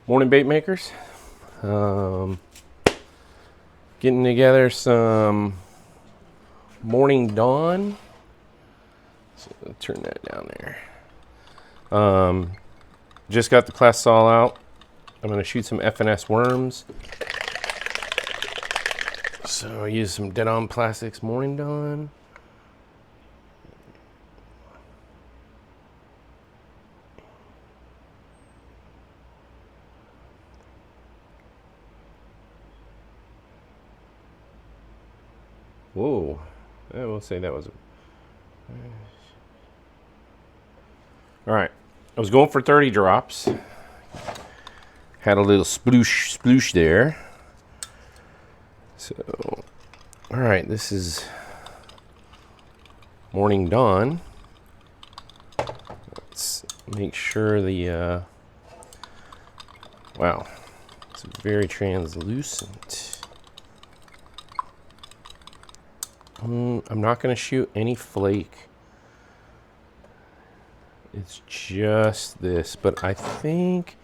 Morning, bait makers. Um, Getting together some morning dawn. So turn that down there. Just got the class saw out. I'm going to shoot some FNS worms. So I use some dead on plastics morning dawn. Whoa, I will say that was all right. I was going for 30 drops. Had a little sploosh there. So, all right, this is morning dawn. Let's make sure the wow, it's very translucent. I'm not going to shoot any flake. It's just this, but I think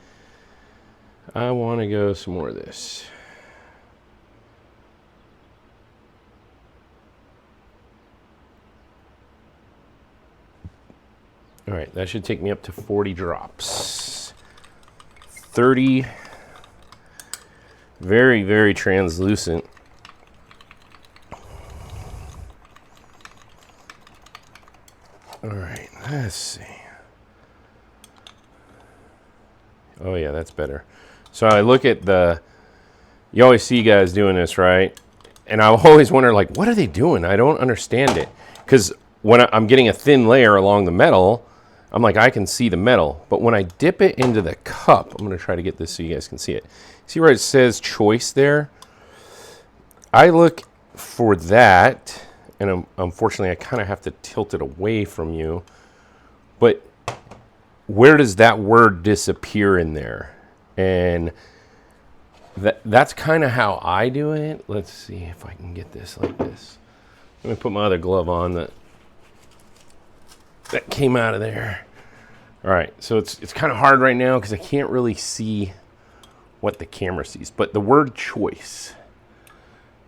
I want to go some more of this. All right, that should take me up to 40 drops. 30, very, very translucent. All right, let's see. Oh yeah, that's better. So I look at you always see guys doing this, right? And I always wonder, like, what are they doing? I don't understand it. Because when I'm getting a thin layer along the metal, I'm like, I can see the metal. But when I dip it into the cup, I'm going to try to get this so you guys can see it. See where it says choice there? I look for that. And unfortunately, I kind of have to tilt it away from you. But where does that word disappear in there? And that's kind of how I do it. Let's see if I can get this like this. Let me put my other glove on that came out of there. All right, so it's kind of hard right now because I can't really see what the camera sees. But the word choice.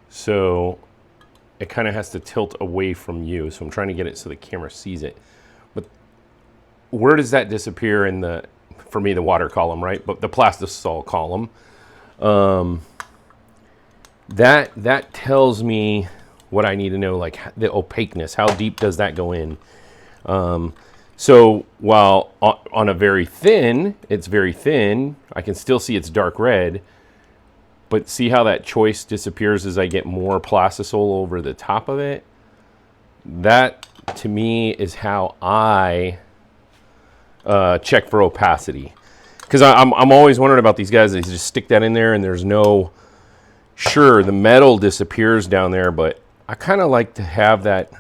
So it kind of has to tilt away from you. So I'm trying to get it so the camera sees it. But where does that disappear in for me, the water column, right? But the plastisol column. That tells me what I need to know, like the opaqueness. How deep does that go in? So while on a very thin, it's very thin, I can still see it's dark red. But see how that choice disappears as I get more plastisol over the top of it? That, to me, is how I check for opacity. Because I'm always wondering about these guys. They just stick that in there and there's no... Sure, the metal disappears down there, but I kind of like to have that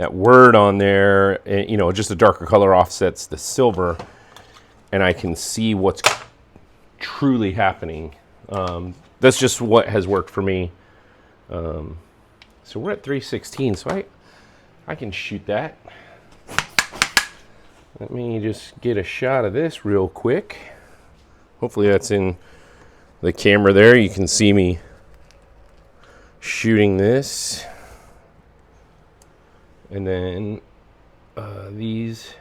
word on there. You know, just a darker color offsets the silver. And I can see what's truly happening. That's just what has worked for me. So we're at 316, so I can shoot that. Let me just get a shot of this real quick. Hopefully that's in the camera there. You can see me shooting this. And then these.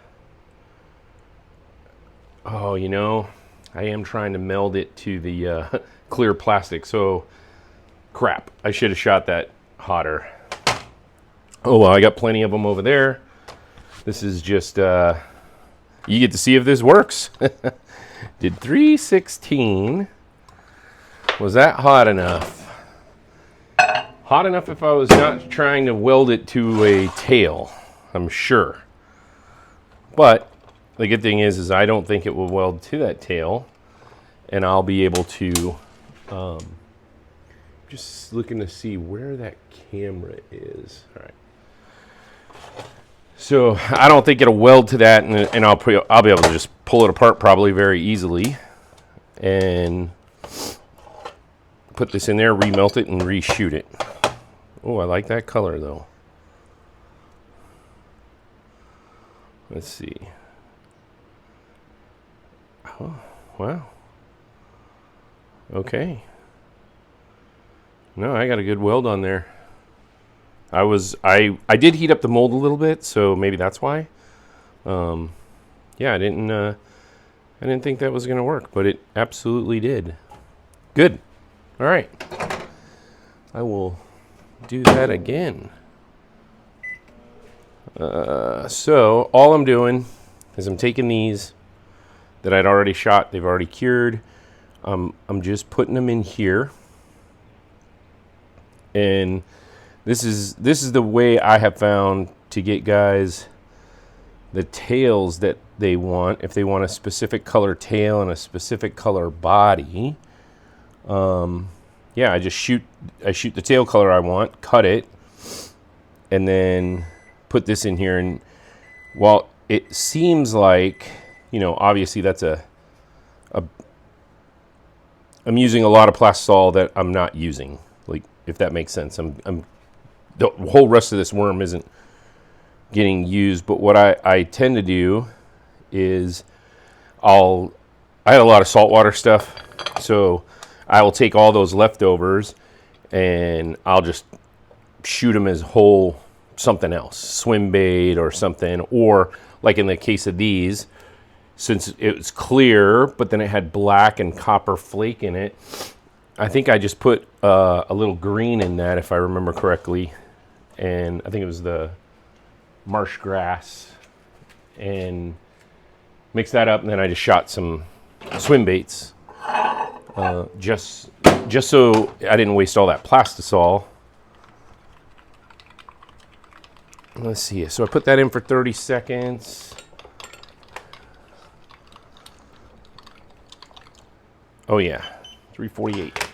Oh, you know, I am trying to meld it to the clear plastic. So, crap. I should have shot that hotter. Oh, well, I got plenty of them over there. This is just, you get to see if this works. Did 316, was that hot enough? Hot enough if I was not trying to weld it to a tail, I'm sure. But the good thing is I don't think it will weld to that tail. And I'll be able to, just looking to see where that camera is. All right. So I don't think it'll weld to that, and I'll be able to just pull it apart probably very easily. And put this in there, remelt it, and reshoot it. Oh, I like that color though. Let's see. Oh, Wow. Okay. No, I got a good weld on there. I did heat up the mold a little bit, so maybe that's why. Yeah, I didn't think that was going to work, but it absolutely did. Good. All right. I will do that again. So all I'm doing is I'm taking these that I'd already shot. They've already cured. I'm just putting them in here. And this is the way I have found to get guys the tails that they want. If they want a specific color tail and a specific color body, yeah, I shoot the tail color I want, cut it, and then put this in here. And while it seems like, you know, obviously that's I'm using a lot of plastisol that I'm not using, like, if that makes sense. The whole rest of this worm isn't getting used, but what I tend to do is I had a lot of saltwater stuff, so I will take all those leftovers and I'll just shoot them as whole something else, swim bait or something, or like in the case of these, since it was clear, but then it had black and copper flake in it, I think I just put a little green in that, if I remember correctly, and I think it was the marsh grass, and mixed that up, and then I just shot some swim baits, just so I didn't waste all that plastisol. Let's see, so I put that in for 30 seconds. Oh yeah, 348.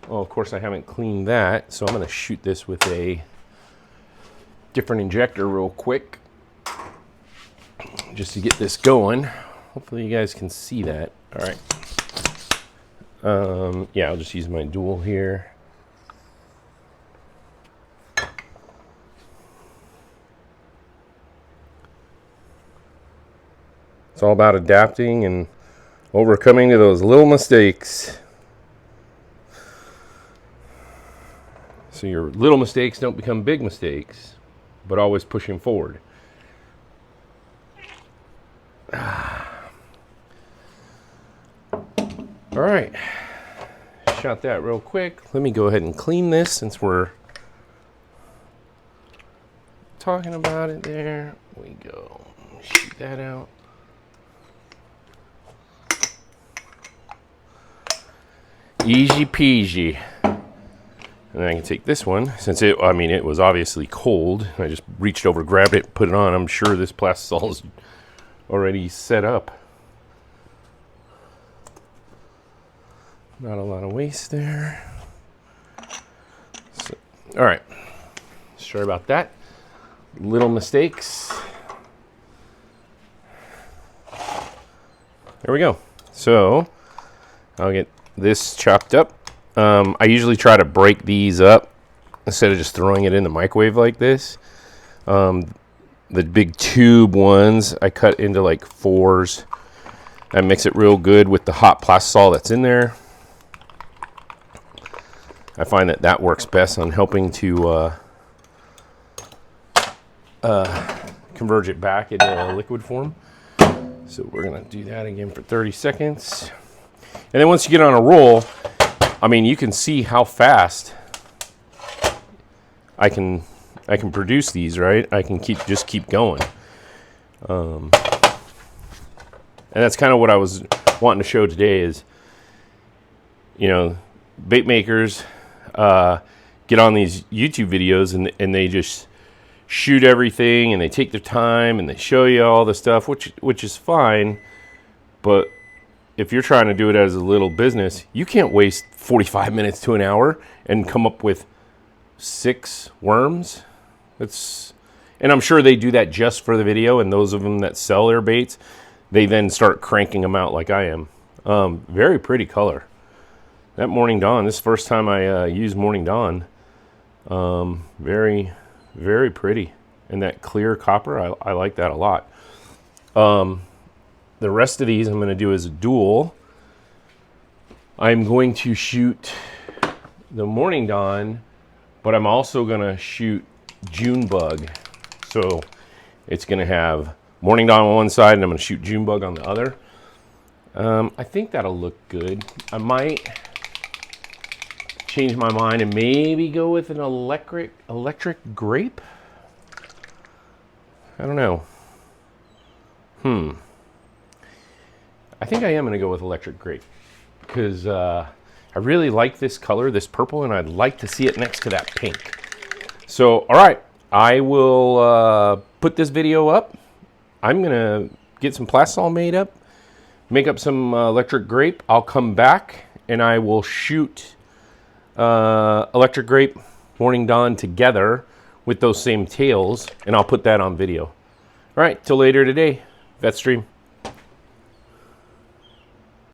Well, of course I haven't cleaned that, so I'm gonna shoot this with a different injector real quick, just to get this going. Hopefully you guys can see that. All right. Yeah, I'll just use my dual here. It's all about adapting and overcoming to those little mistakes. So your little mistakes don't become big mistakes, but always pushing forward. All right, shot that real quick. Let me go ahead and clean this since we're talking about it. There we go. Shoot that out. Easy peasy. And then I can take this one, since it was obviously cold. I just reached over, grabbed it, put it on. I'm sure this plastisol is already set up. Not a lot of waste there. So, all right. Sorry about that. Little mistakes. There we go. So I'll get this chopped up. I usually try to break these up instead of just throwing it in the microwave like this. The big tube ones I cut into like 4s. I mix it real good with the hot plastisol that's in there. I find that works best on helping to converge it back into a liquid form. So we're gonna do that again for 30 seconds. And then once you get on a roll, I mean, you can see how fast I can produce these, right? I can just keep going. And that's kind of what I was wanting to show today is, you know, bait makers get on these YouTube videos and they just shoot everything and they take their time and they show you all the stuff, which is fine, but if you're trying to do it as a little business, you can't waste 45 minutes to an hour and come up with 6 worms. And I'm sure they do that just for the video, and those of them that sell their baits, they then start cranking them out like I am. Very pretty color. That Morning Dawn, this is the first time I used Morning Dawn. Very, very pretty. and that clear copper, I like that a lot. The rest of these I'm going to do as a dual. I'm going to shoot the Morning Dawn, but I'm also going to shoot Junebug. So it's going to have Morning Dawn on one side, and I'm going to shoot Junebug on the other. I think that'll look good. I might change my mind and maybe go with an electric grape. I don't know. I think I am going to go with electric grape because I really like this color, this purple, and I'd like to see it next to that pink. So, all right, I will put this video up. I'm going to get some Plasol made up, make up some electric grape. I'll come back and I will shoot electric grape, Morning Dawn together with those same tails, and I'll put that on video. All right, till later today, Vetstream.